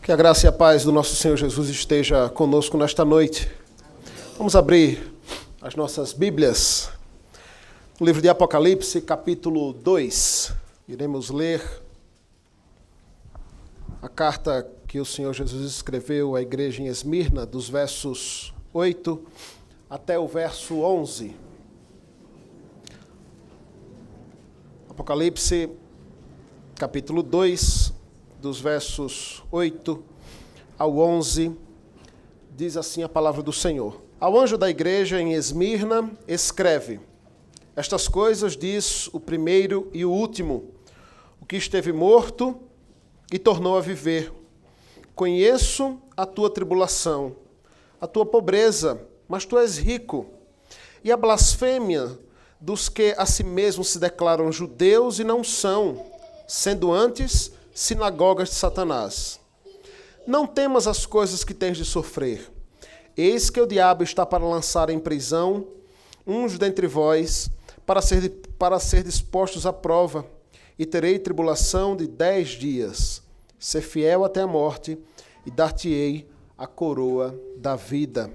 Que a graça e a paz do nosso Senhor Jesus esteja conosco nesta noite. Vamos abrir as nossas Bíblias. No livro de Apocalipse, capítulo 2. Iremos ler a carta que o Senhor Jesus escreveu à igreja em Esmirna, dos versos 8 até o verso 11. Apocalipse, capítulo 2, dos versos 8 ao 11, diz assim a palavra do Senhor. Ao anjo da igreja em Esmirna, escreve: Estas coisas diz o primeiro e o último, o que esteve morto e tornou a viver. Conheço a tua tribulação, a tua pobreza, mas tu és rico, e a blasfêmia dos que a si mesmos se declaram judeus e não são, sendo antes sinagogas de Satanás. Não temas as coisas que tens de sofrer. Eis que o diabo está para lançar em prisão uns dentre vós, para ser dispostos à prova, e terei tribulação de 10 dias. Ser fiel até a morte, e dar-te-ei a coroa da vida.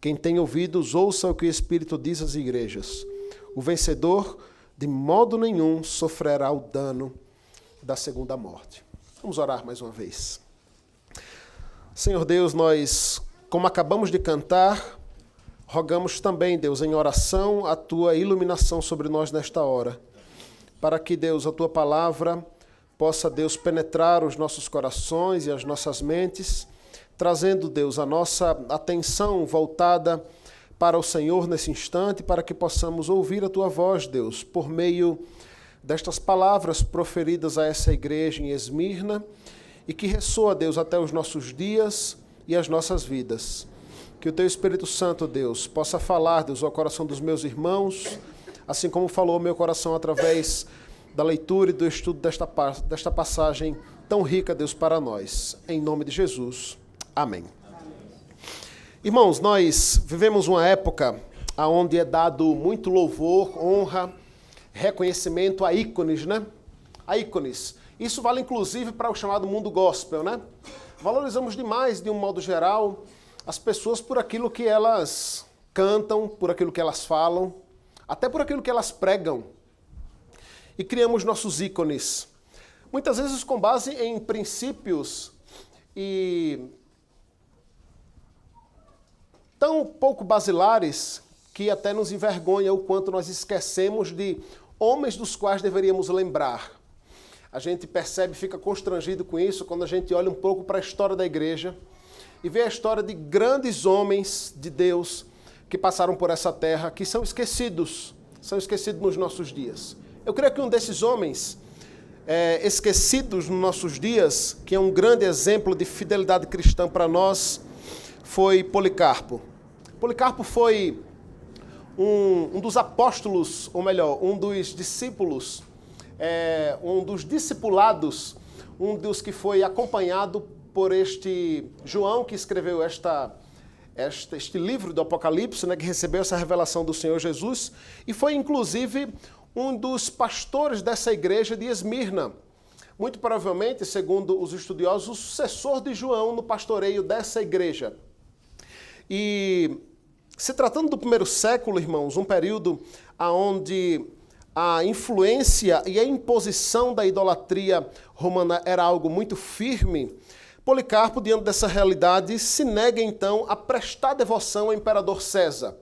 Quem tem ouvidos, ouça o que o Espírito diz às igrejas. O vencedor, de modo nenhum, sofrerá o dano da segunda morte. Vamos orar mais uma vez. Senhor Deus, nós, como acabamos de cantar, rogamos também, Deus, em oração, a tua iluminação sobre nós nesta hora, para que, Deus, a tua palavra possa, Deus, penetrar os nossos corações e as nossas mentes, trazendo, Deus, a nossa atenção voltada para o Senhor nesse instante, para que possamos ouvir a tua voz, Deus, por meio destas palavras proferidas a essa igreja em Esmirna, e que ressoa, Deus, até os nossos dias e as nossas vidas. Que o teu Espírito Santo, Deus, possa falar, Deus, ao coração dos meus irmãos, assim como falou ao meu coração através da leitura e do estudo desta passagem tão rica, Deus, para nós. Em nome de Jesus. Amém. Irmãos, nós vivemos uma época onde é dado muito louvor, honra, reconhecimento a ícones, né? A ícones. Isso vale inclusive para o chamado mundo gospel, né? Valorizamos demais, de um modo geral, as pessoas por aquilo que elas cantam, por aquilo que elas falam, até por aquilo que elas pregam. E criamos nossos ícones. Muitas vezes com base em princípios e tão pouco basilares que até nos envergonha o quanto nós esquecemos de homens dos quais deveríamos lembrar. A gente percebe, fica constrangido com isso quando a gente olha um pouco para a história da igreja e vê a história de grandes homens de Deus que passaram por essa terra, que são esquecidos nos nossos dias. Eu creio que um desses homens esquecidos nos nossos dias, que é um grande exemplo de fidelidade cristã para nós, foi Policarpo. Policarpo foi um dos apóstolos, ou melhor, um dos discípulos, um dos discipulados, um dos que foi acompanhado por este João, que escreveu este livro do Apocalipse, né, que recebeu essa revelação do Senhor Jesus, e foi inclusive um dos pastores dessa igreja de Esmirna. Muito provavelmente, segundo os estudiosos, o sucessor de João no pastoreio dessa igreja. E se tratando do primeiro século, irmãos, um período onde a influência e a imposição da idolatria romana era algo muito firme, Policarpo, diante dessa realidade, se nega então a prestar devoção ao imperador César.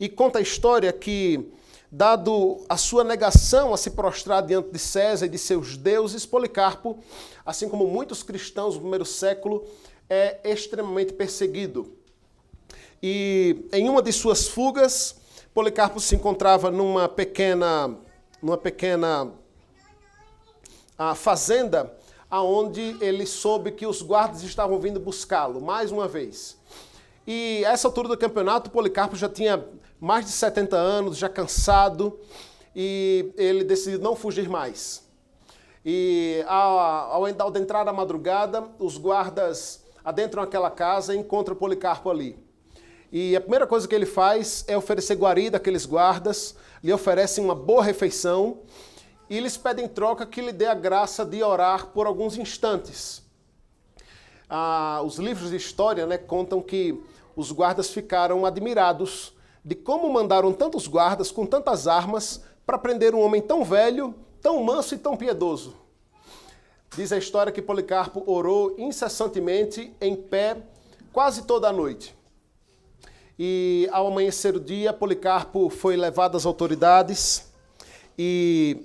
E conta a história que, dado a sua negação a se prostrar diante de César e de seus deuses, Policarpo, assim como muitos cristãos do primeiro século, é extremamente perseguido. E em uma de suas fugas, Policarpo se encontrava numa pequena fazenda, onde ele soube que os guardas estavam vindo buscá-lo, mais uma vez. E a essa altura do campeonato, Policarpo já tinha mais de 70 anos, já cansado, e ele decidiu não fugir mais. E ao entrar à madrugada, os guardas adentram aquela casa e encontram Policarpo ali. E a primeira coisa que ele faz é oferecer guarida àqueles guardas, lhe oferecem uma boa refeição e lhes pedem em troca que lhe dê a graça de orar por alguns instantes. os livros de história, né, contam que os guardas ficaram admirados de como mandaram tantos guardas com tantas armas para prender um homem tão velho, tão manso e tão piedoso. Diz a história que Policarpo orou incessantemente em pé quase toda a noite. E ao amanhecer o dia, Policarpo foi levado às autoridades e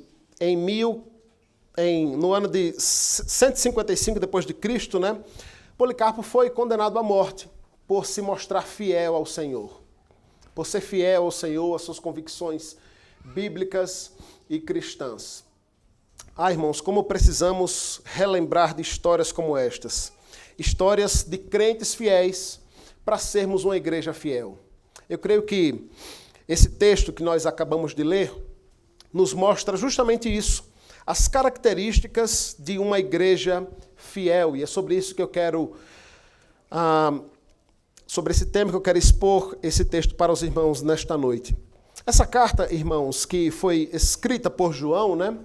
no ano de 155 depois de Cristo, né, Policarpo foi condenado à morte por se mostrar fiel ao Senhor, por ser fiel ao Senhor, às suas convicções bíblicas e cristãs. Irmãos, como precisamos relembrar de histórias como estas, histórias de crentes fiéis para sermos uma igreja fiel. Eu creio que esse texto que nós acabamos de ler nos mostra justamente isso, as características de uma igreja fiel, e é sobre isso que eu quero, sobre esse tema que eu quero expor esse texto para os irmãos nesta noite. Essa carta, irmãos, que foi escrita por João, né,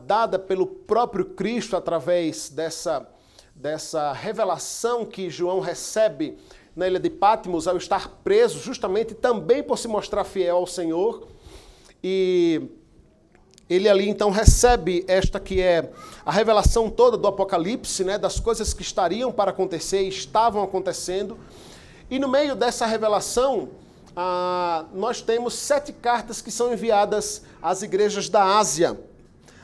dada pelo próprio Cristo através dessa revelação que João recebe na ilha de Patmos ao estar preso, justamente também por se mostrar fiel ao Senhor, e ele ali então recebe esta que é a revelação toda do Apocalipse, né, das coisas que estariam para acontecer e estavam acontecendo. E no meio dessa revelação, nós temos 7 cartas que são enviadas às igrejas da Ásia.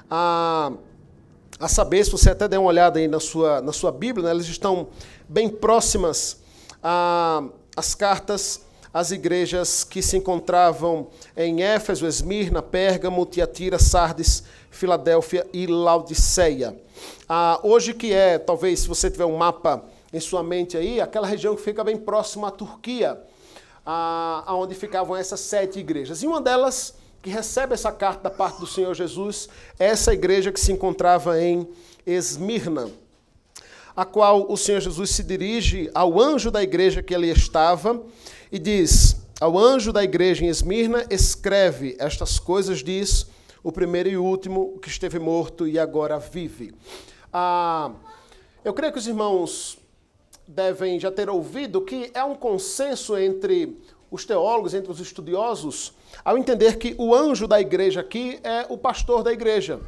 A saber, se você até der uma olhada aí na sua Bíblia, né, elas estão bem próximas às cartas às igrejas que se encontravam em Éfeso, Esmirna, Pérgamo, Tiatira, Sardes, Filadélfia e Laodiceia. Hoje que é, talvez, se você tiver um mapa em sua mente aí, aquela região que fica bem próxima à Turquia, onde ficavam essas 7 igrejas. E uma delas, que recebe essa carta da parte do Senhor Jesus, é essa igreja que se encontrava em Esmirna, a qual o Senhor Jesus se dirige ao anjo da igreja que ali estava e diz: ao anjo da igreja em Esmirna, escreve estas coisas, diz o primeiro e o último, que esteve morto e agora vive. Eu creio que os irmãos devem já ter ouvido que é um consenso entre os teólogos, entre os estudiosos, ao entender que o anjo da igreja aqui é o pastor da igreja.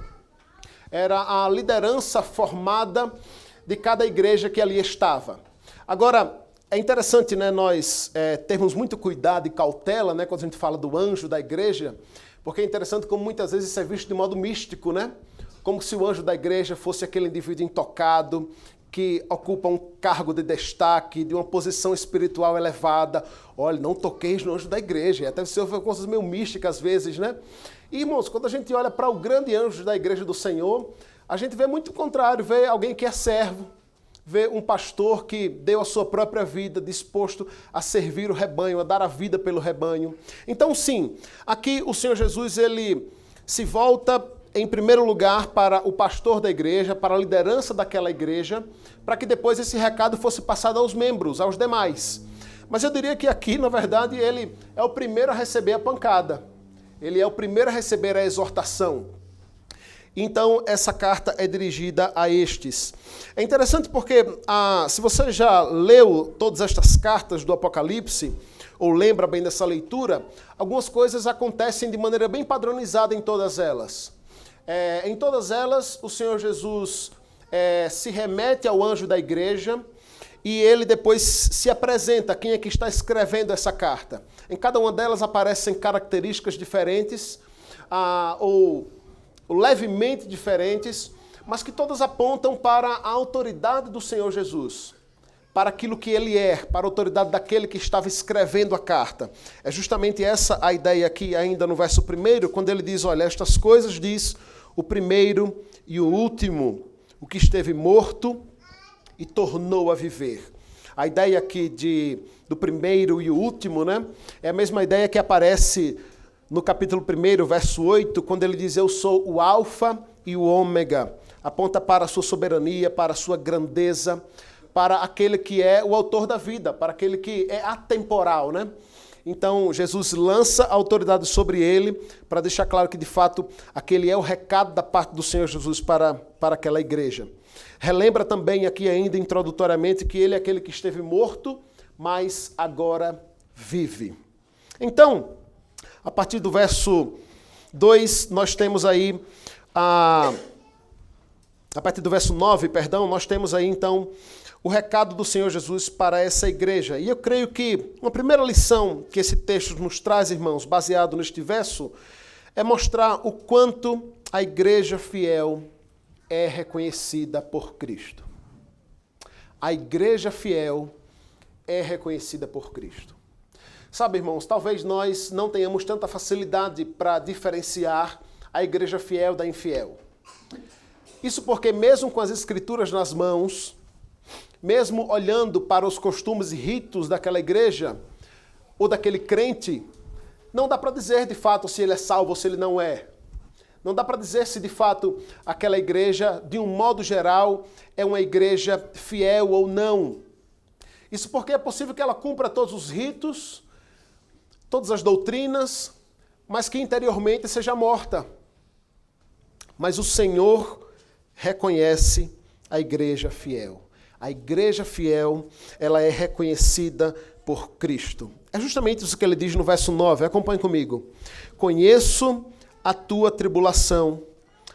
Era a liderança formada de cada igreja que ali estava. Agora, é interessante, né, nós termos muito cuidado e cautela, né, quando a gente fala do anjo da igreja, porque é interessante como muitas vezes isso é visto de modo místico, né? Como se o anjo da igreja fosse aquele indivíduo intocado, que ocupa um cargo de destaque, de uma posição espiritual elevada. Olha, não toqueis no anjo da igreja. Até se for coisas meio místicas às vezes, né? E, irmãos, quando a gente olha para o grande anjo da igreja do Senhor, a gente vê muito o contrário, vê alguém que é servo, vê um pastor que deu a sua própria vida, disposto a servir o rebanho, a dar a vida pelo rebanho. Então, sim, aqui o Senhor Jesus, ele se volta em primeiro lugar para o pastor da igreja, para a liderança daquela igreja, para que depois esse recado fosse passado aos membros, aos demais. Mas eu diria que aqui, na verdade, ele é o primeiro a receber a pancada. Ele é o primeiro a receber a exortação. Então, essa carta é dirigida a estes. É interessante porque, se você já leu todas estas cartas do Apocalipse, ou lembra bem dessa leitura, algumas coisas acontecem de maneira bem padronizada em todas elas. Em todas elas, o Senhor Jesus se remete ao anjo da igreja e ele depois se apresenta quem é que está escrevendo essa carta. Em cada uma delas aparecem características diferentes, ou levemente diferentes, mas que todas apontam para a autoridade do Senhor Jesus, para aquilo que ele é, para a autoridade daquele que estava escrevendo a carta. É justamente essa a ideia aqui, ainda no verso 1, quando ele diz, olha, estas coisas diz o primeiro e o último, o que esteve morto e tornou a viver. A ideia aqui do primeiro e o último, né, é a mesma ideia que aparece no capítulo 1, verso 8, quando ele diz, eu sou o alfa e o ômega. Aponta para a sua soberania, para a sua grandeza, para aquele que é o autor da vida, para aquele que é atemporal, né? Então Jesus lança a autoridade sobre ele para deixar claro que de fato aquele é o recado da parte do Senhor Jesus para aquela igreja. Relembra também aqui ainda introdutoriamente que ele é aquele que esteve morto, mas agora vive. Então, a partir do verso 2, nós temos aí a partir do verso 9, nós temos aí então o recado do Senhor Jesus para essa igreja. E eu creio que uma primeira lição que esse texto nos traz, irmãos, baseado neste verso, é mostrar o quanto a igreja fiel é reconhecida por Cristo. A igreja fiel é reconhecida por Cristo. Sabe, irmãos, talvez nós não tenhamos tanta facilidade para diferenciar a igreja fiel da infiel. Isso porque mesmo com as escrituras nas mãos, mesmo olhando para os costumes e ritos daquela igreja ou daquele crente, não dá para dizer de fato se ele é salvo ou se ele não é. Não dá para dizer se de fato aquela igreja, de um modo geral, é uma igreja fiel ou não. Isso porque é possível que ela cumpra todos os ritos, todas as doutrinas, mas que interiormente seja morta. Mas o Senhor reconhece a igreja fiel. A igreja fiel, ela é reconhecida por Cristo. É justamente isso que ele diz no verso 9, acompanhe comigo. Conheço a tua tribulação,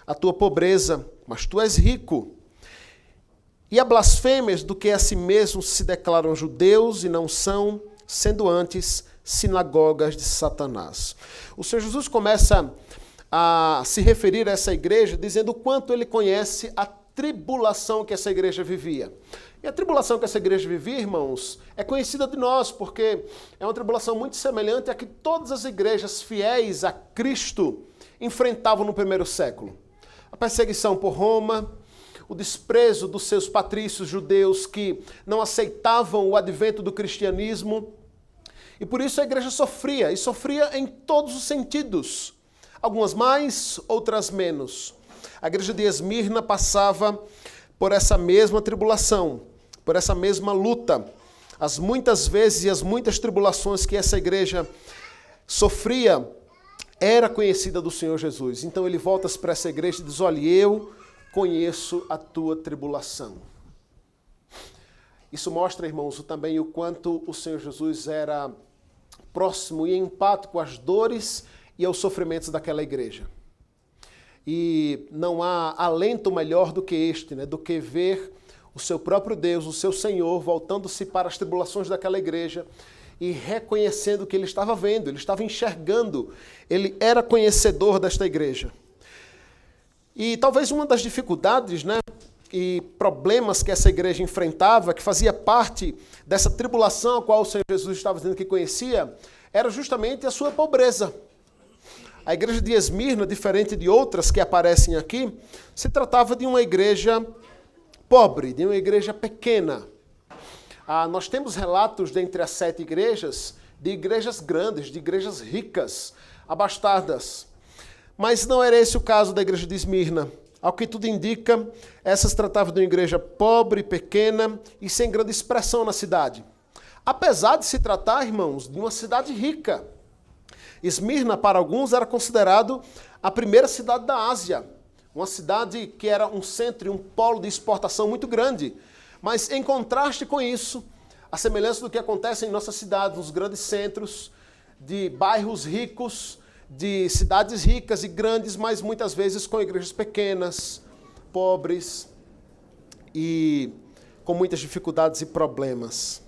a tua pobreza, mas tu és rico. E a blasfêmias do que a si mesmos se declaram judeus e não são, sendo antes sinagogas de Satanás. O Senhor Jesus começa a se referir a essa igreja dizendo o quanto ele conhece a tribulação que essa igreja vivia. E a tribulação que essa igreja vivia, irmãos, é conhecida de nós, porque é uma tribulação muito semelhante à que todas as igrejas fiéis a Cristo enfrentavam no primeiro século. A perseguição por Roma, o desprezo dos seus patrícios judeus que não aceitavam o advento do cristianismo. E por isso a igreja sofria, e sofria em todos os sentidos. Algumas mais, outras menos. A igreja de Esmirna passava por essa mesma tribulação, por essa mesma luta. As muitas vezes e as muitas tribulações que essa igreja sofria era conhecida do Senhor Jesus. Então ele volta-se para essa igreja e diz, olha, eu conheço a tua tribulação. Isso mostra, irmãos, também o quanto o Senhor Jesus era próximo e empático às dores e aos sofrimentos daquela igreja. E não há alento melhor do que este, do que ver o seu próprio Deus, o seu Senhor, voltando-se para as tribulações daquela igreja e reconhecendo o que ele estava vendo, ele estava enxergando, ele era conhecedor desta igreja. E talvez uma das dificuldades, e problemas que essa igreja enfrentava, que fazia parte dessa tribulação a qual o Senhor Jesus estava dizendo que conhecia, era justamente a sua pobreza. A igreja de Esmirna, diferente de outras que aparecem aqui, se tratava de uma igreja pobre, de uma igreja pequena. Nós temos relatos dentre as 7 igrejas, de igrejas grandes, de igrejas ricas, abastadas. Mas não era esse o caso da igreja de Esmirna. Ao que tudo indica, essa se tratava de uma igreja pobre, pequena e sem grande expressão na cidade. Apesar de se tratar, irmãos, de uma cidade rica. Esmirna, para alguns, era considerado a primeira cidade da Ásia. Uma cidade que era um centro e um polo de exportação muito grande. Mas, em contraste com isso, a semelhança do que acontece em nossa cidade, nos grandes centros, de bairros ricos, de cidades ricas e grandes, mas muitas vezes com igrejas pequenas, pobres e com muitas dificuldades e problemas.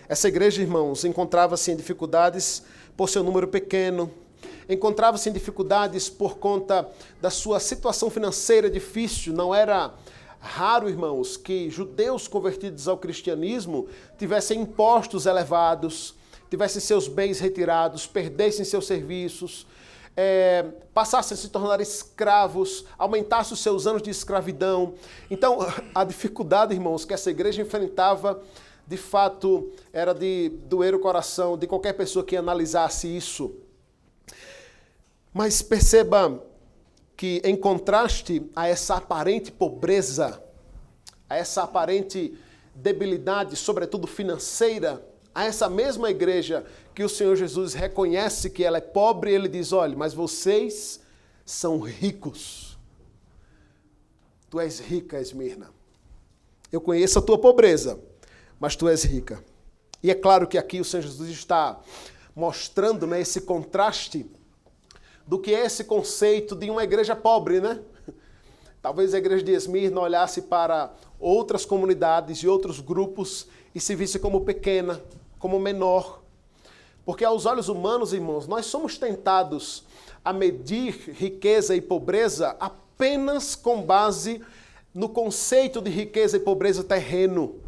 Essa igreja, irmãos, encontrava-se em dificuldades por seu número pequeno, encontrava-se em dificuldades por conta da sua situação financeira difícil. Não era raro, irmãos, que judeus convertidos ao cristianismo tivessem impostos elevados, tivessem seus bens retirados, perdessem seus serviços, passassem a se tornar escravos, aumentassem os seus anos de escravidão. Então, a dificuldade, irmãos, que essa igreja enfrentava, de fato, era de doer o coração de qualquer pessoa que analisasse isso. Mas perceba que, em contraste a essa aparente pobreza, a essa aparente debilidade, sobretudo financeira, a essa mesma igreja que o Senhor Jesus reconhece que ela é pobre, ele diz, olha, mas vocês são ricos. Tu és rica, Esmirna. Eu conheço a tua pobreza, mas tu és rica. E é claro que aqui o Senhor Jesus está mostrando, né, esse contraste do que é esse conceito de uma igreja pobre, né? Talvez a igreja de Esmirna olhasse para outras comunidades e outros grupos e se visse como pequena, como menor. Porque aos olhos humanos, irmãos, nós somos tentados a medir riqueza e pobreza apenas com base no conceito de riqueza e pobreza terreno.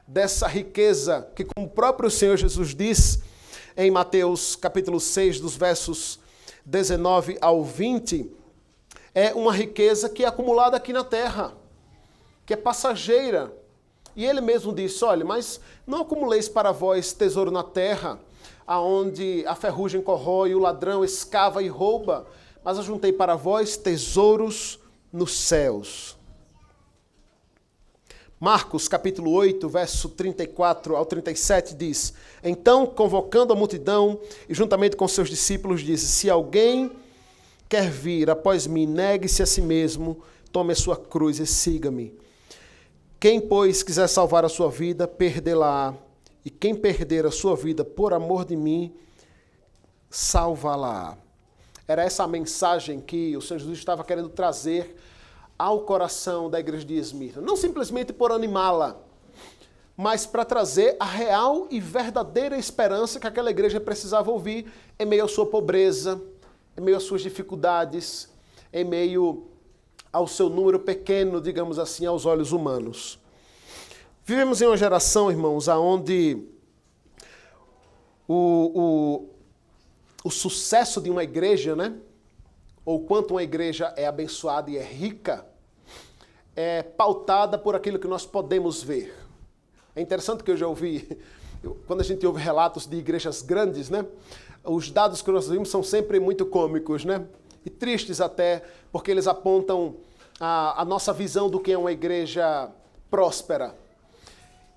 Dessa riqueza que, como o próprio Senhor Jesus diz em Mateus capítulo 6, dos versos 19 ao 20, é uma riqueza que é acumulada aqui na terra, que é passageira. E ele mesmo disse, olha, mas não acumuleis para vós tesouro na terra, aonde a ferrugem corrói, o ladrão escava e rouba, mas ajuntei para vós tesouros nos céus. Marcos, capítulo 8, verso 34 ao 37, diz, então, convocando a multidão, e juntamente com seus discípulos, disse, se alguém quer vir após mim, negue-se a si mesmo, tome a sua cruz e siga-me. Quem, pois, quiser salvar a sua vida, perdê-la-á. E quem perder a sua vida por amor de mim, salvá-la-á. Era essa a mensagem que o Senhor Jesus estava querendo trazer ao coração da igreja de Esmirna. Não simplesmente por animá-la, mas para trazer a real e verdadeira esperança que aquela igreja precisava ouvir em meio à sua pobreza, em meio às suas dificuldades, em meio ao seu número pequeno, digamos assim, aos olhos humanos. Vivemos em uma geração, irmãos, onde o sucesso de uma igreja, né? Ou quanto uma igreja é abençoada e é rica, é pautada por aquilo que nós podemos ver. É interessante que eu já ouvi, quando a gente ouve relatos de igrejas grandes, né? Os dados que nós vimos são sempre muito cômicos, né? E tristes até, porque eles apontam a nossa visão do que é uma igreja próspera.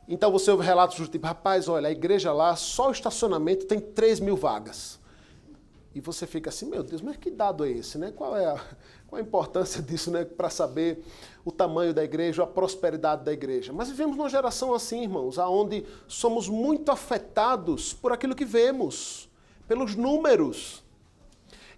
Então você ouve relatos do tipo, rapaz, olha, a igreja lá, só o estacionamento tem 3.000 vagas. E você fica assim, meu Deus, mas que dado é esse, né? Qual é a importância disso, né? Para saber o tamanho da igreja, a prosperidade da igreja. Mas vivemos numa geração assim, irmãos, onde somos muito afetados por aquilo que vemos, pelos números.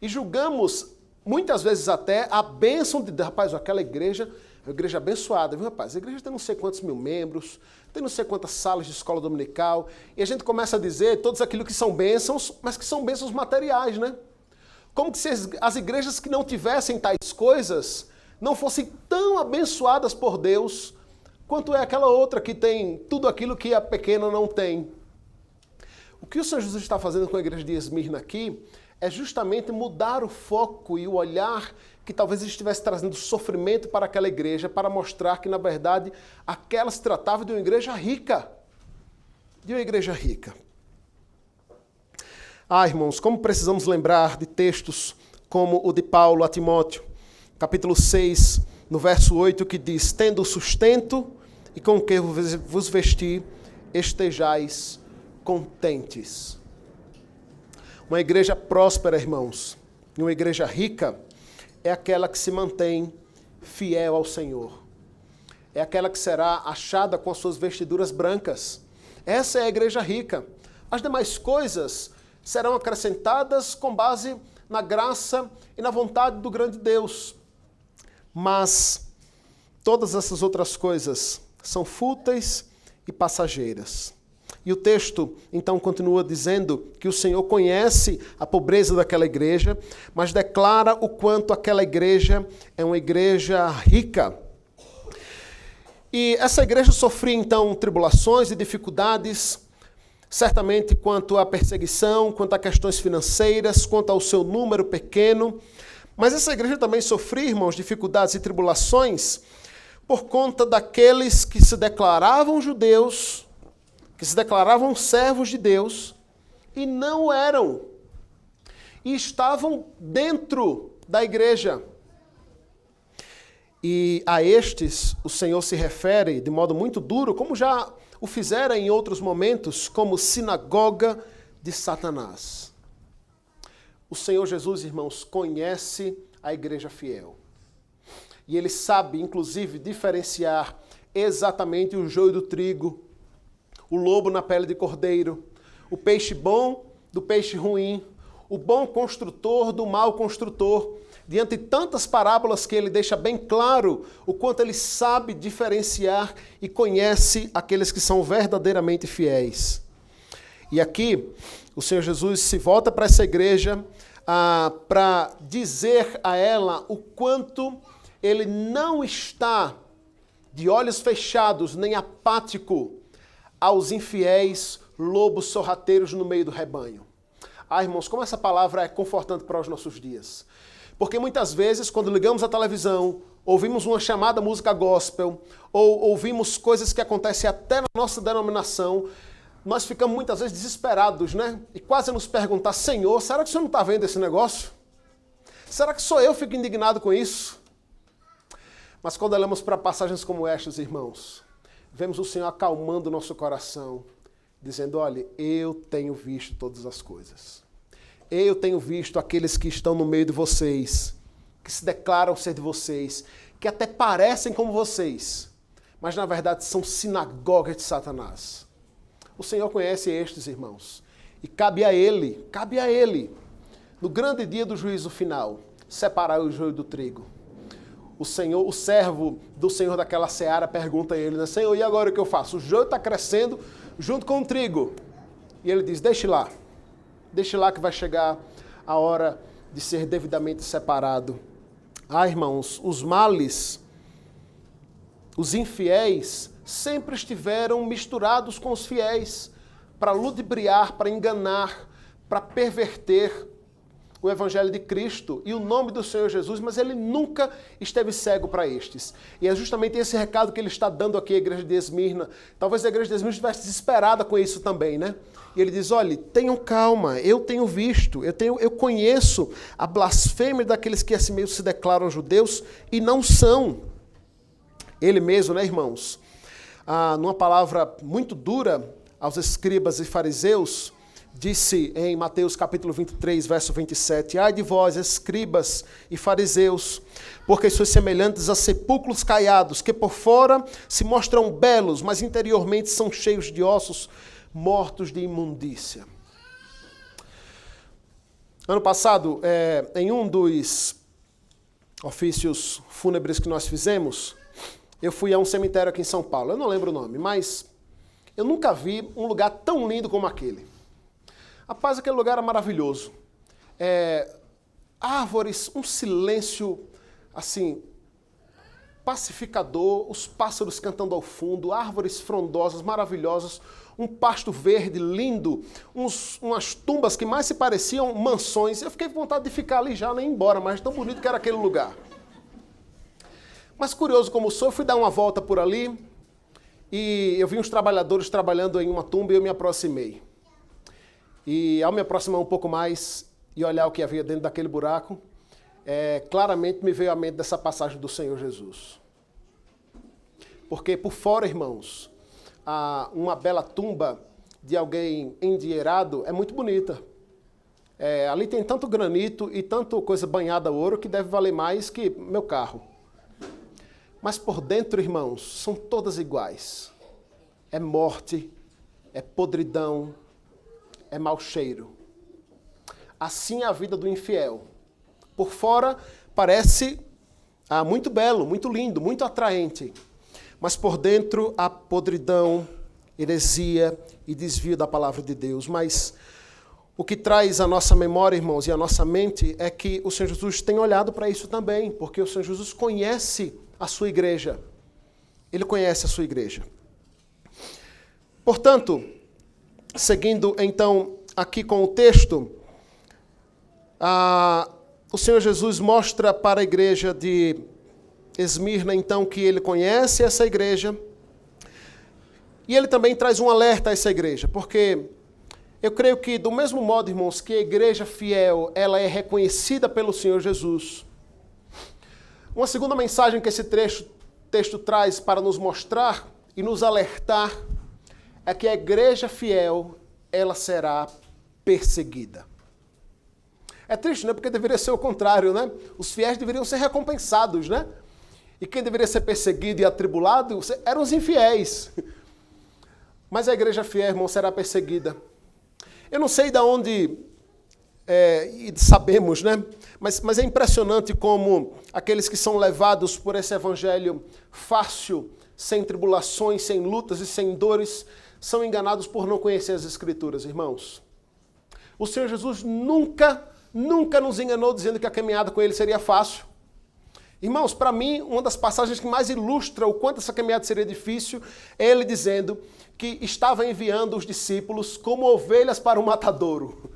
E julgamos, muitas vezes até, a bênção de Deus. Rapaz, aquela igreja é uma igreja abençoada, viu, rapaz? A igreja tem não sei quantos mil membros, tem não sei quantas salas de escola dominical, e a gente começa a dizer todos aquilo que são bênçãos, mas que são bênçãos materiais, né? Como que se as igrejas que não tivessem tais coisas não fossem tão abençoadas por Deus quanto é aquela outra que tem tudo aquilo que a pequena não tem. O que o Senhor Jesus está fazendo com a igreja de Esmirna aqui é justamente mudar o foco e o olhar que talvez ele estivesse trazendo sofrimento para aquela igreja, para mostrar que, na verdade, aquela se tratava de uma igreja rica. De uma igreja rica. Ah, irmãos, como precisamos lembrar de textos como o de Paulo a Timóteo, capítulo 6, no verso 8, que diz, tendo sustento e com o que vos vestir, estejais contentes. Uma igreja próspera, irmãos, e uma igreja rica é aquela que se mantém fiel ao Senhor. É aquela que será achada com as suas vestiduras brancas. Essa é a igreja rica. As demais coisas serão acrescentadas com base na graça e na vontade do grande Deus. Mas todas essas outras coisas são fúteis e passageiras. E o texto, então, continua dizendo que o Senhor conhece a pobreza daquela igreja, mas declara o quanto aquela igreja é uma igreja rica. E essa igreja sofria, então, tribulações e dificuldades, certamente quanto à perseguição, quanto a questões financeiras, quanto ao seu número pequeno. Mas essa igreja também sofria, irmãos, dificuldades e tribulações por conta daqueles que se declaravam judeus, que se declaravam servos de Deus e não eram. E estavam dentro da igreja. E a estes o Senhor se refere de modo muito duro, como já o fizera em outros momentos como sinagoga de Satanás. O Senhor Jesus, irmãos, conhece a igreja fiel. E ele sabe, inclusive, diferenciar exatamente o joio do trigo, o lobo na pele de cordeiro, o peixe bom do peixe ruim, o bom construtor do mau construtor. Diante de tantas parábolas que ele deixa bem claro o quanto ele sabe diferenciar e conhece aqueles que são verdadeiramente fiéis. E aqui, o Senhor Jesus se volta para essa igreja para dizer a ela o quanto ele não está de olhos fechados nem apático aos infiéis lobos sorrateiros no meio do rebanho. Irmãos, como essa palavra é confortante para os nossos dias. Porque muitas vezes, quando ligamos a televisão, ouvimos uma chamada música gospel, ou ouvimos coisas que acontecem até na nossa denominação, nós ficamos muitas vezes desesperados, né? E quase nos perguntar, Senhor, será que o Senhor não está vendo esse negócio? Será que só eu fico indignado com isso? Mas quando olhamos para passagens como estas, irmãos, vemos o Senhor acalmando o nosso coração, dizendo, olha, eu tenho visto todas as coisas. Eu tenho visto aqueles que estão no meio de vocês, que se declaram ser de vocês, que até parecem como vocês, mas na verdade são sinagogas de Satanás. O Senhor conhece estes, irmãos, e cabe a Ele, no grande dia do juízo final, separar o joio do trigo. O Senhor, o servo do Senhor daquela seara pergunta a ele, né, Senhor, e agora o que eu faço? O joio está crescendo junto com o trigo. E ele diz, deixe lá que vai chegar a hora de ser devidamente separado. Irmãos, os males, os infiéis, sempre estiveram misturados com os fiéis para ludibriar, para enganar, para perverter o Evangelho de Cristo e o nome do Senhor Jesus, mas ele nunca esteve cego para estes. E é justamente esse recado que ele está dando aqui à igreja de Esmirna. Talvez a igreja de Esmirna estivesse desesperada com isso também, né? E ele diz, olha, tenham calma, eu tenho visto, eu conheço a blasfêmia daqueles que assim mesmo se declaram judeus e não são. Ele mesmo, né, irmãos? Numa palavra muito dura aos escribas e fariseus, disse em Mateus capítulo 23, verso 27, ai de vós, escribas e fariseus, porque sois semelhantes a sepulcros caiados, que por fora se mostram belos, mas interiormente são cheios de ossos mortos de imundícia. Ano passado, em um dos ofícios fúnebres que nós fizemos, eu fui a um cemitério aqui em São Paulo, eu não lembro o nome, mas eu nunca vi um lugar tão lindo como aquele. Rapaz, aquele lugar era maravilhoso. Árvores, um silêncio, assim, pacificador, os pássaros cantando ao fundo, árvores frondosas, maravilhosas, um pasto verde lindo, umas tumbas que mais se pareciam mansões. Eu fiquei com vontade de ficar ali já, nem ir embora, mas tão bonito que era aquele lugar. Mas curioso como sou, eu fui dar uma volta por ali e eu vi uns trabalhadores trabalhando em uma tumba e eu me aproximei. E ao me aproximar um pouco mais e olhar o que havia dentro daquele buraco, claramente me veio à mente dessa passagem do Senhor Jesus. Porque por fora, irmãos, uma bela tumba de alguém endinheirado é muito bonita. Ali tem tanto granito e tanto coisa banhada a ouro que deve valer mais que meu carro. Mas por dentro, irmãos, são todas iguais. É morte, é podridão, é mau cheiro. Assim é a vida do infiel. Por fora parece muito belo, muito lindo, muito atraente. Mas por dentro há podridão, heresia e desvio da palavra de Deus. Mas o que traz a nossa memória, irmãos, e a nossa mente é que o Senhor Jesus tem olhado para isso também, porque o Senhor Jesus conhece a sua igreja. Ele conhece a sua igreja. Portanto, seguindo então aqui com o texto, o Senhor Jesus mostra para a igreja de Esmirna então que ele conhece essa igreja e ele também traz um alerta a essa igreja, porque eu creio que do mesmo modo, irmãos, que a igreja fiel ela é reconhecida pelo Senhor Jesus. Uma segunda mensagem que esse texto traz para nos mostrar e nos alertar é que a igreja fiel, ela será perseguida. É triste, né? Porque deveria ser o contrário, né? Os fiéis deveriam ser recompensados, né? E quem deveria ser perseguido e atribulado eram os infiéis. Mas a igreja fiel, irmão, será perseguida. Eu não sei de onde sabemos, né? Mas é impressionante como aqueles que são levados por esse evangelho fácil, sem tribulações, sem lutas e sem dores, são enganados por não conhecer as Escrituras, irmãos. O Senhor Jesus nunca nos enganou dizendo que a caminhada com Ele seria fácil. Irmãos, para mim, uma das passagens que mais ilustra o quanto essa caminhada seria difícil é Ele dizendo que estava enviando os discípulos como ovelhas para o matadouro.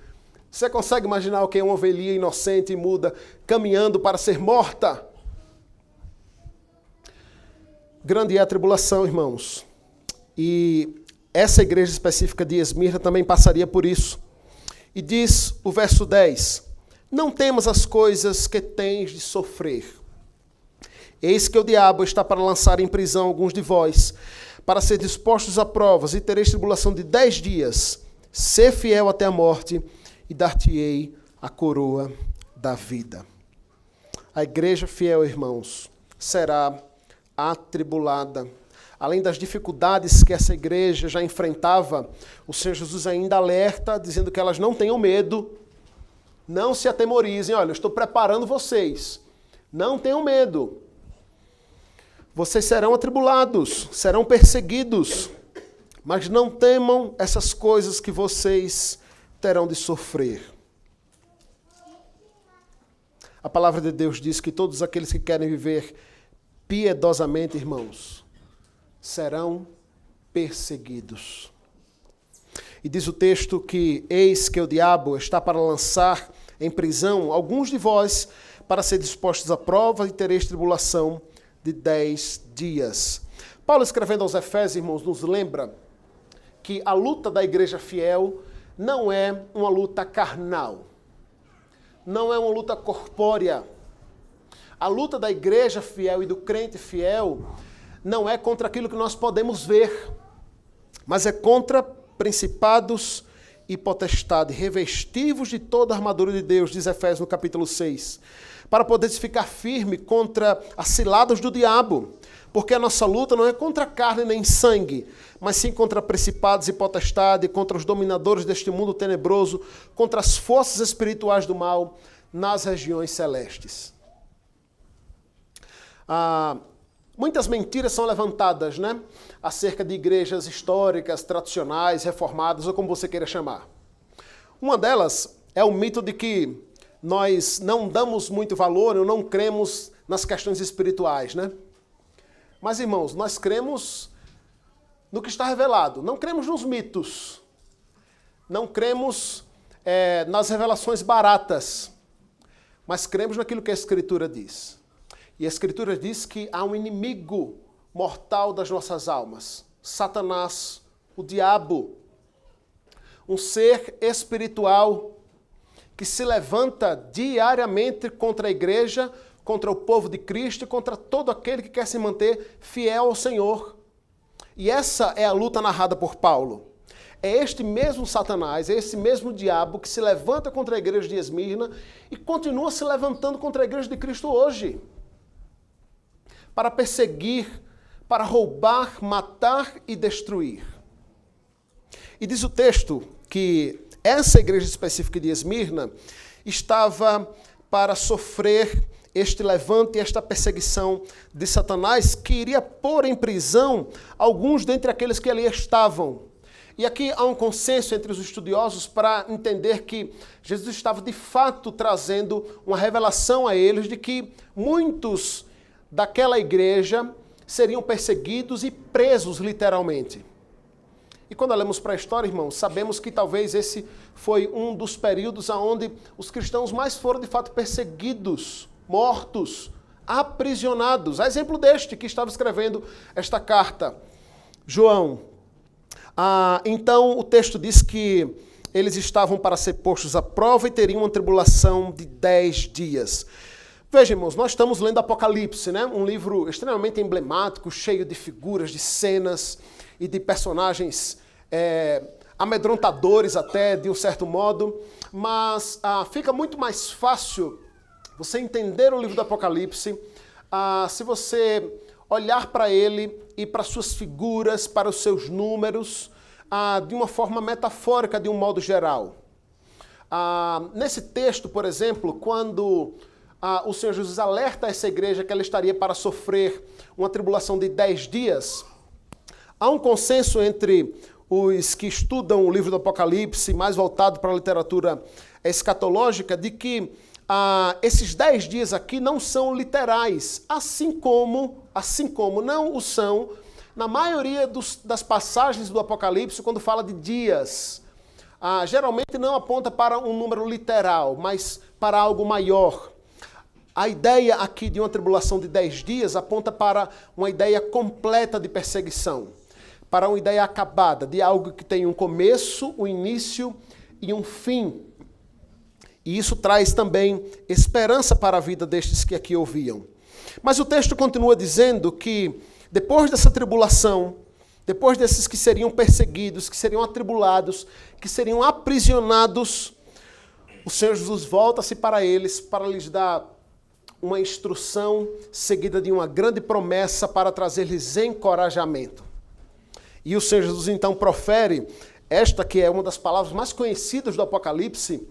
Você consegue imaginar o que é uma ovelhinha inocente e muda caminhando para ser morta? Grande é a tribulação, irmãos. E essa igreja específica de Esmirna também passaria por isso. E diz o verso 10, não temas as coisas que tens de sofrer. Eis que o diabo está para lançar em prisão alguns de vós, para ser dispostos a provas, e tereis tribulação de 10 dias. Sê fiel até a morte, e dar-te-ei a coroa da vida. A igreja fiel, irmãos, será atribulada. Além das dificuldades que essa igreja já enfrentava, o Senhor Jesus ainda alerta, dizendo que elas não tenham medo, não se atemorizem. Olha, eu estou preparando vocês. Não tenham medo. Vocês serão atribulados, serão perseguidos, mas não temam essas coisas que vocês terão de sofrer. A palavra de Deus diz que todos aqueles que querem viver piedosamente, irmãos, serão perseguidos. E diz o texto que eis que o diabo está para lançar em prisão alguns de vós para ser dispostos à prova e tereis tribulação de 10 dias. Paulo, escrevendo aos Efésios, irmãos, nos lembra que a luta da igreja fiel não é uma luta carnal, não é uma luta corpórea. A luta da igreja fiel e do crente fiel não é contra aquilo que nós podemos ver, mas é contra principados e potestades, revestivos de toda a armadura de Deus, diz Efésios no capítulo 6, para poder ficar firme contra as ciladas do diabo, porque a nossa luta não é contra carne nem sangue, mas sim contra principados e potestades, contra os dominadores deste mundo tenebroso, contra as forças espirituais do mal nas regiões celestes. Muitas mentiras são levantadas, né, acerca de igrejas históricas, tradicionais, reformadas, ou como você queira chamar. Uma delas é o mito de que nós não damos muito valor, ou não cremos nas questões espirituais, né? Mas, irmãos, nós cremos no que está revelado, não cremos nos mitos, não cremos nas revelações baratas, mas cremos naquilo que a Escritura diz. E a Escritura diz que há um inimigo mortal das nossas almas, Satanás, o diabo, um ser espiritual que se levanta diariamente contra a igreja, contra o povo de Cristo e contra todo aquele que quer se manter fiel ao Senhor. E essa é a luta narrada por Paulo. É este mesmo Satanás, é esse mesmo diabo que se levanta contra a igreja de Esmirna e continua se levantando contra a igreja de Cristo hoje, para perseguir, para roubar, matar e destruir. E diz o texto que essa igreja específica de Esmirna estava para sofrer este levante e esta perseguição de Satanás, que iria pôr em prisão alguns dentre aqueles que ali estavam. E aqui há um consenso entre os estudiosos para entender que Jesus estava de fato trazendo uma revelação a eles de que muitos daquela igreja seriam perseguidos e presos literalmente. E quando olhamos para a história, irmãos, sabemos que talvez esse foi um dos períodos onde os cristãos mais foram de fato perseguidos, mortos, aprisionados. A exemplo deste que estava escrevendo esta carta, João. Então o texto diz que eles estavam para ser postos à prova e teriam uma tribulação de 10 dias. Veja, irmãos, nós estamos lendo Apocalipse, né? Um livro extremamente emblemático, cheio de figuras, de cenas e de personagens amedrontadores até, de um certo modo, mas fica muito mais fácil você entender o livro do Apocalipse se você olhar para ele e para suas figuras, para os seus números, de uma forma metafórica, de um modo geral. Nesse texto, por exemplo, quando o Senhor Jesus alerta essa igreja que ela estaria para sofrer uma tribulação de 10 dias, há um consenso entre os que estudam o livro do Apocalipse, mais voltado para a literatura escatológica, de que esses 10 dias aqui não são literais, assim como não o são na maioria das passagens do Apocalipse, quando fala de dias. Geralmente não aponta para um número literal, mas para algo maior. A ideia aqui de uma tribulação de 10 dias aponta para uma ideia completa de perseguição, para uma ideia acabada, de algo que tem um começo, um início e um fim. E isso traz também esperança para a vida destes que aqui ouviam. Mas o texto continua dizendo que depois dessa tribulação, depois desses que seriam perseguidos, que seriam atribulados, que seriam aprisionados, o Senhor Jesus volta-se para eles para lhes dar uma instrução seguida de uma grande promessa para trazer-lhes encorajamento. E o Senhor Jesus então profere esta que é uma das palavras mais conhecidas do Apocalipse: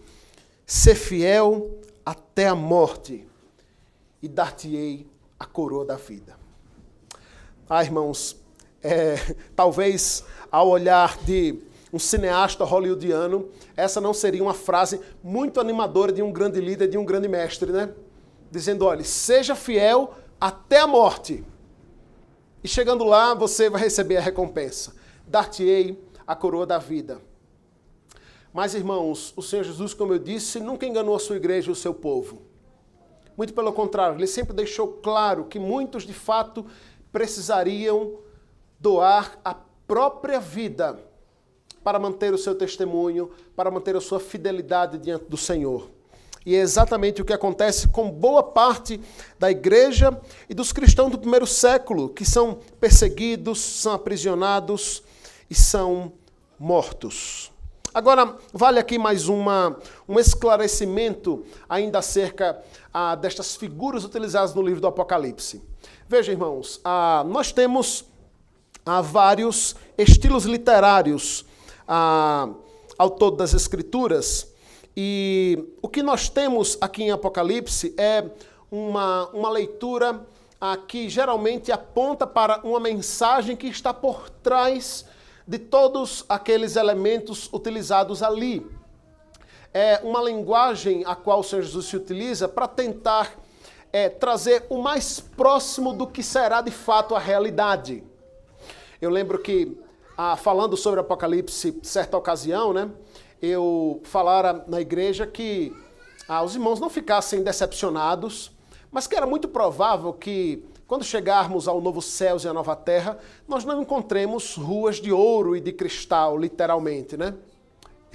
ser fiel até a morte e dar-te-ei a coroa da vida. Irmãos, talvez ao olhar de um cineasta hollywoodiano, essa não seria uma frase muito animadora de um grande líder, de um grande mestre, né? Dizendo, olha, seja fiel até a morte. E chegando lá, você vai receber a recompensa. Dar-te-ei a coroa da vida. Mas, irmãos, o Senhor Jesus, como eu disse, nunca enganou a sua igreja e o seu povo. Muito pelo contrário, ele sempre deixou claro que muitos, de fato, precisariam doar a própria vida para manter o seu testemunho, para manter a sua fidelidade diante do Senhor. E é exatamente o que acontece com boa parte da igreja e dos cristãos do primeiro século, que são perseguidos, são aprisionados e são mortos. Agora, vale aqui mais um esclarecimento ainda acerca destas figuras utilizadas no livro do Apocalipse. Veja, irmãos, nós temos vários estilos literários ao todo das Escrituras, e o que nós temos aqui em Apocalipse é uma leitura que geralmente aponta para uma mensagem que está por trás de todos aqueles elementos utilizados ali. É uma linguagem a qual o Senhor Jesus se utiliza para tentar trazer o mais próximo do que será de fato a realidade. Eu lembro que, falando sobre Apocalipse, certa ocasião, né, eu falara na igreja que os irmãos não ficassem decepcionados, mas que era muito provável que, quando chegarmos ao novo céu e à nova terra, nós não encontremos ruas de ouro e de cristal, literalmente, né?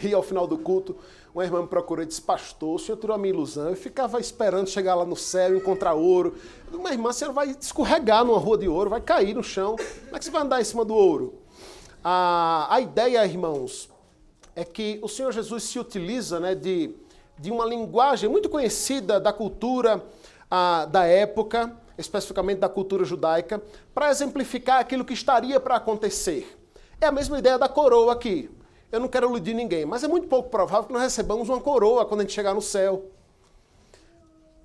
E ao final do culto, uma irmã me procurou e disse, pastor, o senhor tirou a minha ilusão. Eu ficava esperando chegar lá no céu e encontrar ouro. Eu digo, mas irmã, você vai escorregar numa rua de ouro, vai cair no chão. Como é que você vai andar em cima do ouro? A ideia, irmãos, é que o Senhor Jesus se utiliza, né, de uma linguagem muito conhecida da cultura da época, especificamente da cultura judaica, para exemplificar aquilo que estaria para acontecer. É a mesma ideia da coroa aqui. Eu não quero iludir ninguém, mas é muito pouco provável que nós recebamos uma coroa quando a gente chegar no céu.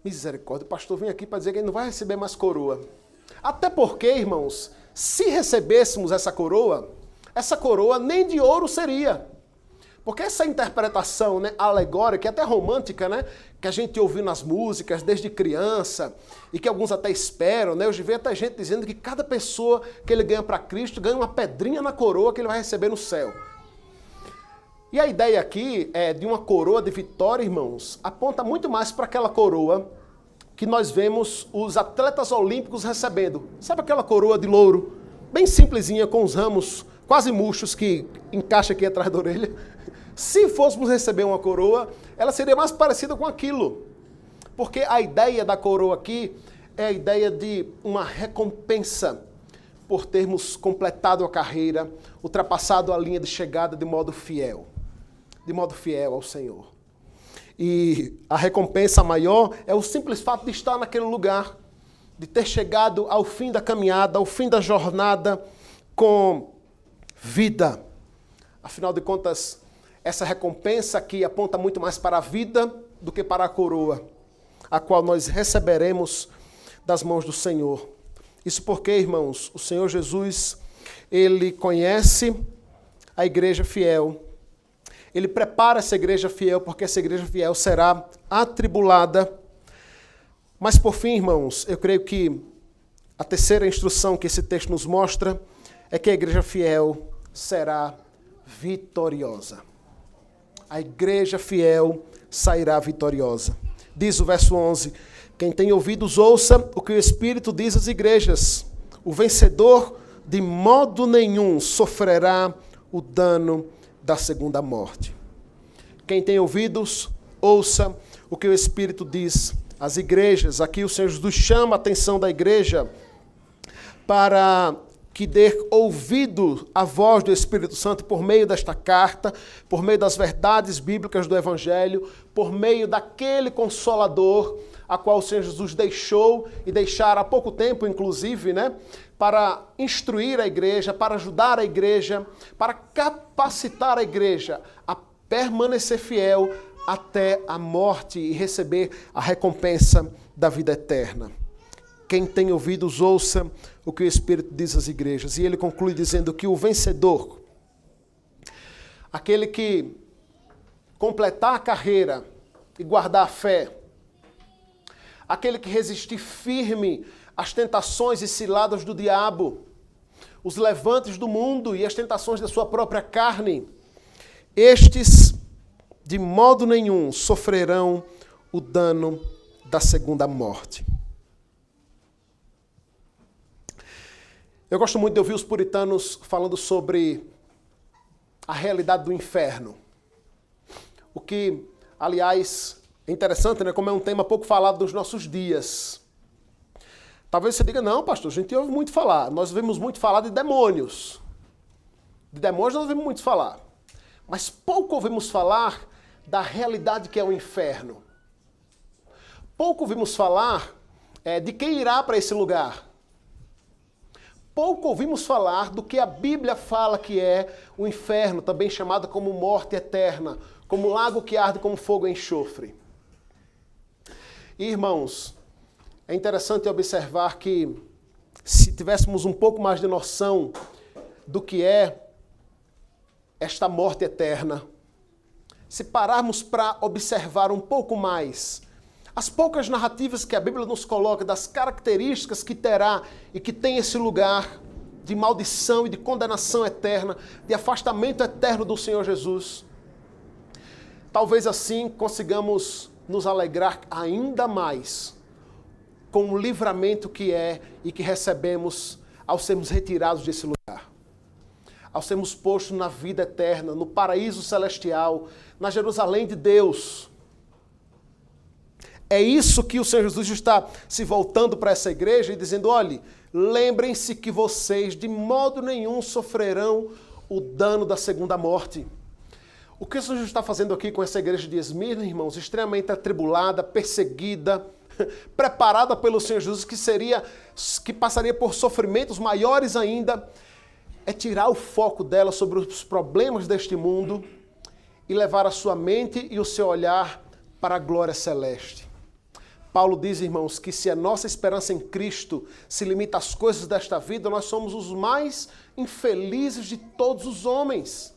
Misericórdia, o pastor vem aqui para dizer que ele não vai receber mais coroa. Até porque, irmãos, se recebêssemos essa coroa nem de ouro seria. Porque essa interpretação, né, alegórica, até romântica, né, que a gente ouviu nas músicas desde criança, e que alguns até esperam, né, hoje vem até gente dizendo que cada pessoa que ele ganha para Cristo ganha uma pedrinha na coroa que ele vai receber no céu. E a ideia aqui de uma coroa de vitória, irmãos, aponta muito mais para aquela coroa que nós vemos os atletas olímpicos recebendo. Sabe aquela coroa de louro, bem simplesinha, com os ramos quase murchos que encaixa aqui atrás da orelha? Se fôssemos receber uma coroa, ela seria mais parecida com aquilo. Porque a ideia da coroa aqui é a ideia de uma recompensa por termos completado a carreira, ultrapassado a linha de chegada de modo fiel ao Senhor. E a recompensa maior é o simples fato de estar naquele lugar, de ter chegado ao fim da caminhada, ao fim da jornada com vida. Afinal de contas, essa recompensa aqui aponta muito mais para a vida do que para a coroa, a qual nós receberemos das mãos do Senhor. Isso porque, irmãos, o Senhor Jesus, Ele conhece a igreja fiel. Ele prepara essa igreja fiel, porque essa igreja fiel será atribulada. Mas, por fim, irmãos, eu creio que a terceira instrução que esse texto nos mostra é que a igreja fiel será vitoriosa. A igreja fiel sairá vitoriosa. Diz o verso 11, quem tem ouvidos ouça o que o Espírito diz às igrejas. O vencedor de modo nenhum sofrerá o dano da segunda morte. Quem tem ouvidos, ouça o que o Espírito diz às igrejas. Aqui o Senhor Jesus chama a atenção da igreja para que dê ouvido à voz do Espírito Santo por meio desta carta, por meio das verdades bíblicas do Evangelho, por meio daquele Consolador, a qual o Senhor Jesus deixou e deixara há pouco tempo, inclusive, para instruir a igreja, para ajudar a igreja, para capacitar a igreja a permanecer fiel até a morte e receber a recompensa da vida eterna. Quem tem ouvidos, ouça o que o Espírito diz às igrejas. E ele conclui dizendo que o vencedor, aquele que completar a carreira e guardar a fé, aquele que resistir firme às tentações e ciladas do diabo, os levantes do mundo e as tentações da sua própria carne, estes, de modo nenhum, sofrerão o dano da segunda morte. Eu gosto muito de ouvir os puritanos falando sobre a realidade do inferno. O que, aliás, é interessante, como é um tema pouco falado nos nossos dias. Talvez você diga, não, pastor, a gente ouve muito falar. Nós ouvimos muito falar de demônios. De demônios nós ouvimos muito falar. Mas pouco ouvimos falar da realidade que é o inferno. Pouco ouvimos falar de quem irá para esse lugar. Pouco ouvimos falar do que a Bíblia fala que é o inferno, também chamado como morte eterna, como lago que arde como fogo e enxofre. E, irmãos, é interessante observar que se tivéssemos um pouco mais de noção do que é esta morte eterna, se pararmos para observar um pouco mais as poucas narrativas que a Bíblia nos coloca das características que terá e que tem esse lugar de maldição e de condenação eterna, de afastamento eterno do Senhor Jesus, talvez assim consigamos nos alegrar ainda mais com o livramento que é e que recebemos ao sermos retirados desse lugar, ao sermos postos na vida eterna, no paraíso celestial, na Jerusalém de Deus. É isso que o Senhor Jesus está se voltando para essa igreja e dizendo, olhe, lembrem-se que vocês de modo nenhum sofrerão o dano da segunda morte. O que o Senhor Jesus está fazendo aqui com essa igreja de Esmirna, irmãos, extremamente atribulada, perseguida, preparada pelo Senhor Jesus, que passaria por sofrimentos maiores ainda, é tirar o foco dela sobre os problemas deste mundo e levar a sua mente e o seu olhar para a glória celeste. Paulo diz, irmãos, que se a nossa esperança em Cristo se limita às coisas desta vida, nós somos os mais infelizes de todos os homens.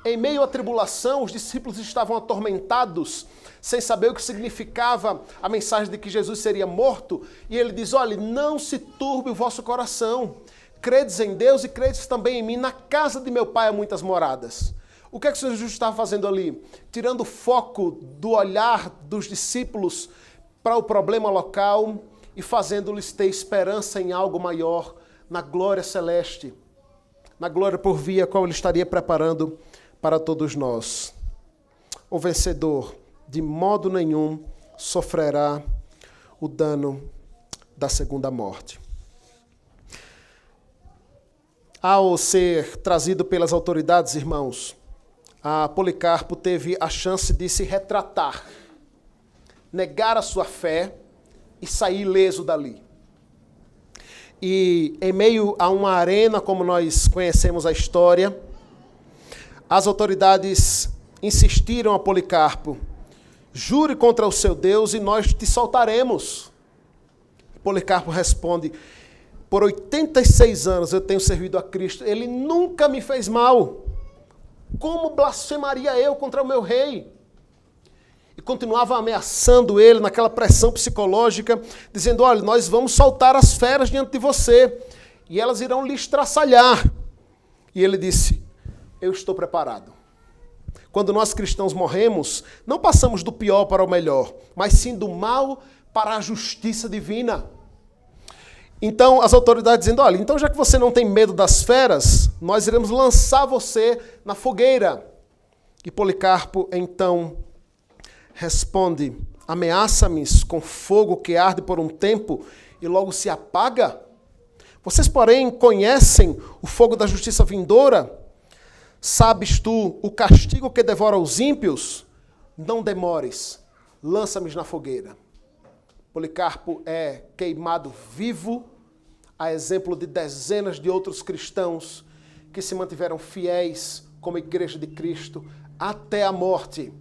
Em meio à tribulação, os discípulos estavam atormentados, sem saber o que significava a mensagem de que Jesus seria morto, e ele diz, olha, não se turbe o vosso coração, credes em Deus e credes também em mim, na casa de meu pai há muitas moradas. O que é que o Senhor Jesus estava fazendo ali? Tirando o foco do olhar dos discípulos para o problema local e fazendo-lhes ter esperança em algo maior, na glória celeste, na glória por via qual Ele estaria preparando para todos nós. O vencedor, de modo nenhum, sofrerá o dano da segunda morte. Ao ser trazido pelas autoridades, irmãos, a Policarpo teve a chance de se retratar, negar a sua fé e sair ileso dali. E em meio a uma arena, como nós conhecemos a história, as autoridades insistiram a Policarpo: jure contra o seu Deus e nós te soltaremos. Policarpo responde: por 86 anos eu tenho servido a Cristo, ele nunca me fez mal. Como blasfemaria eu contra o meu rei? E continuava ameaçando ele naquela pressão psicológica, dizendo: olha, nós vamos soltar as feras diante de você, e elas irão lhe estraçalhar. E ele disse: eu estou preparado. Quando nós cristãos morremos, não passamos do pior para o melhor, mas sim do mal para a justiça divina. Então as autoridades dizendo: olha, então já que você não tem medo das feras, nós iremos lançar você na fogueira. E Policarpo então responde: ameaça-me com fogo que arde por um tempo e logo se apaga? Vocês, porém, conhecem o fogo da justiça vindoura? Sabes tu o castigo que devora os ímpios? Não demores, lança-me na fogueira. Policarpo é queimado vivo, a exemplo de dezenas de outros cristãos que se mantiveram fiéis como igreja de Cristo até a morte,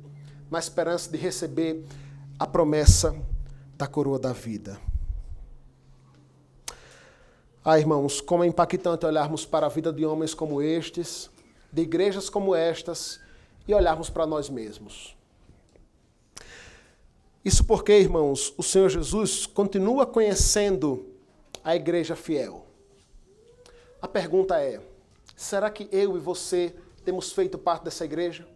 na esperança de receber a promessa da coroa da vida. Irmãos, como é impactante olharmos para a vida de homens como estes, de igrejas como estas, e olharmos para nós mesmos. Isso porque, irmãos, o Senhor Jesus continua conhecendo a igreja fiel. A pergunta é: será que eu e você temos feito parte dessa igreja?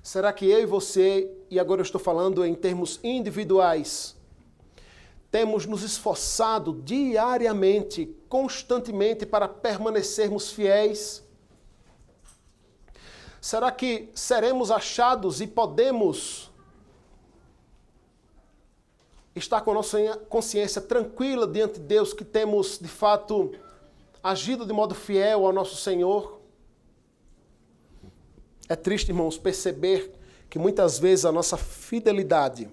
Será que eu e você, e agora eu estou falando em termos individuais, temos nos esforçado diariamente, constantemente, para permanecermos fiéis? Será que seremos achados e podemos estar com a nossa consciência tranquila diante de Deus que temos, de fato, agido de modo fiel ao nosso Senhor? É triste, irmãos, perceber que muitas vezes a nossa fidelidade,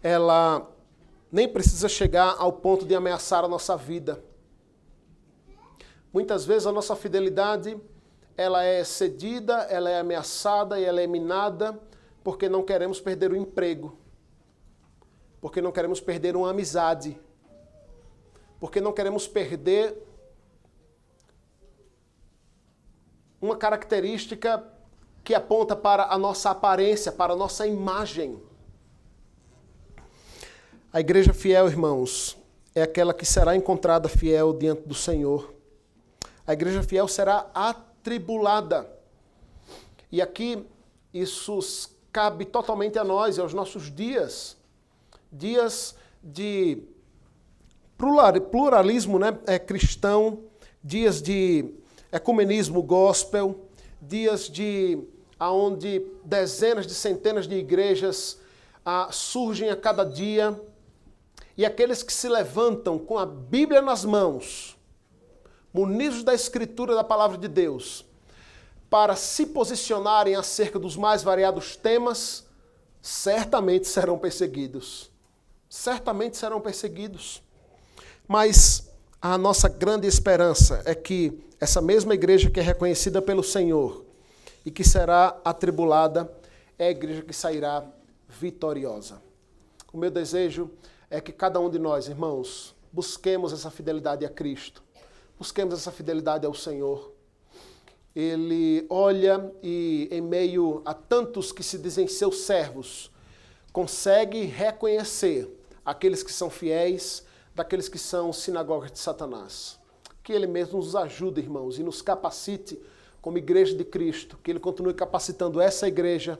ela nem precisa chegar ao ponto de ameaçar a nossa vida. Muitas vezes a nossa fidelidade, ela é cedida, ela é ameaçada e ela é minada porque não queremos perder o emprego, porque não queremos perder uma amizade, porque não queremos perder uma característica que aponta para a nossa aparência, para a nossa imagem. A igreja fiel, irmãos, é aquela que será encontrada fiel diante do Senhor. A igreja fiel será atribulada. E aqui isso cabe totalmente a nós e aos nossos dias. Dias de pluralismo, né, cristão, dias de ecumenismo gospel, dias onde dezenas de centenas de igrejas surgem a cada dia, e aqueles que se levantam com a Bíblia nas mãos, munidos da Escritura, da Palavra de Deus, para se posicionarem acerca dos mais variados temas, certamente serão perseguidos. Certamente serão perseguidos. Mas a nossa grande esperança é que essa mesma igreja que é reconhecida pelo Senhor e que será atribulada é a igreja que sairá vitoriosa. O meu desejo é que cada um de nós, irmãos, busquemos essa fidelidade a Cristo. Busquemos essa fidelidade ao Senhor. Ele olha e, em meio a tantos que se dizem seus servos, consegue reconhecer aqueles que são fiéis daqueles que são sinagogas de Satanás. Que Ele mesmo nos ajude, irmãos, e nos capacite como igreja de Cristo. Que Ele continue capacitando essa igreja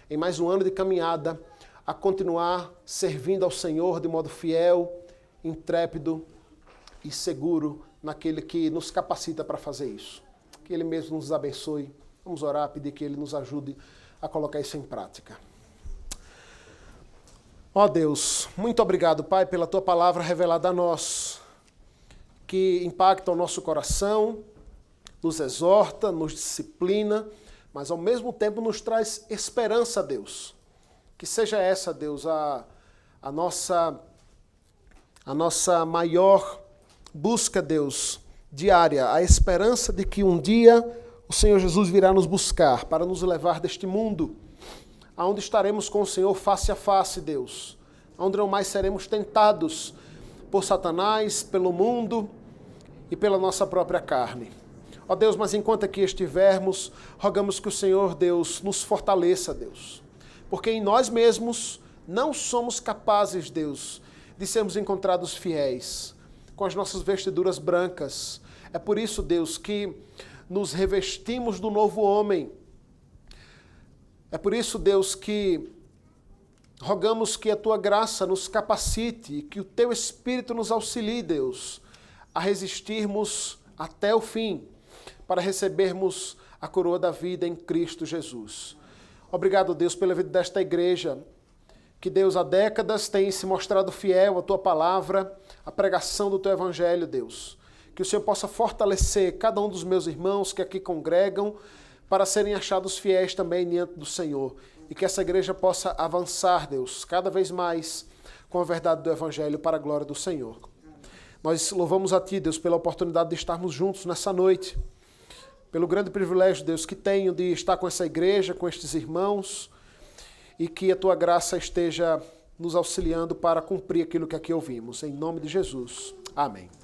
em mais um ano de caminhada a continuar servindo ao Senhor de modo fiel, intrépido e seguro naquele que nos capacita para fazer isso. Que Ele mesmo nos abençoe. Vamos orar, pedir que Ele nos ajude a colocar isso em prática. Ó Deus, muito obrigado, Pai, pela Tua palavra revelada a nós. que impacta o nosso coração, nos exorta, nos disciplina, mas ao mesmo tempo nos traz esperança, Deus. Que seja essa, Deus, a nossa maior busca, Deus, diária, a esperança de que um dia o Senhor Jesus virá nos buscar para nos levar deste mundo, aonde estaremos com o Senhor face a face, Deus, onde não mais seremos tentados por Satanás, pelo mundo e pela nossa própria carne. Ó Deus, mas enquanto aqui estivermos, rogamos que o Senhor, Deus, nos fortaleça, Deus, porque em nós mesmos não somos capazes, Deus, de sermos encontrados fiéis, com as nossas vestiduras brancas. É por isso, Deus, que nos revestimos do novo homem. É por isso, Deus, que rogamos que a Tua graça nos capacite e que o Teu Espírito nos auxilie, Deus, a resistirmos até o fim, para recebermos a coroa da vida em Cristo Jesus. Obrigado, Deus, pela vida desta igreja, que, Deus, há décadas tem se mostrado fiel à Tua palavra, à pregação do Teu Evangelho, Deus. Que o Senhor possa fortalecer cada um dos meus irmãos que aqui congregam para serem achados fiéis também diante do Senhor. E que essa igreja possa avançar, Deus, cada vez mais com a verdade do Evangelho para a glória do Senhor. Nós louvamos a Ti, Deus, pela oportunidade de estarmos juntos nessa noite. Pelo grande privilégio, Deus, que tenho de estar com essa igreja, com estes irmãos, e que a Tua graça esteja nos auxiliando para cumprir aquilo que aqui ouvimos. Em nome de Jesus. Amém.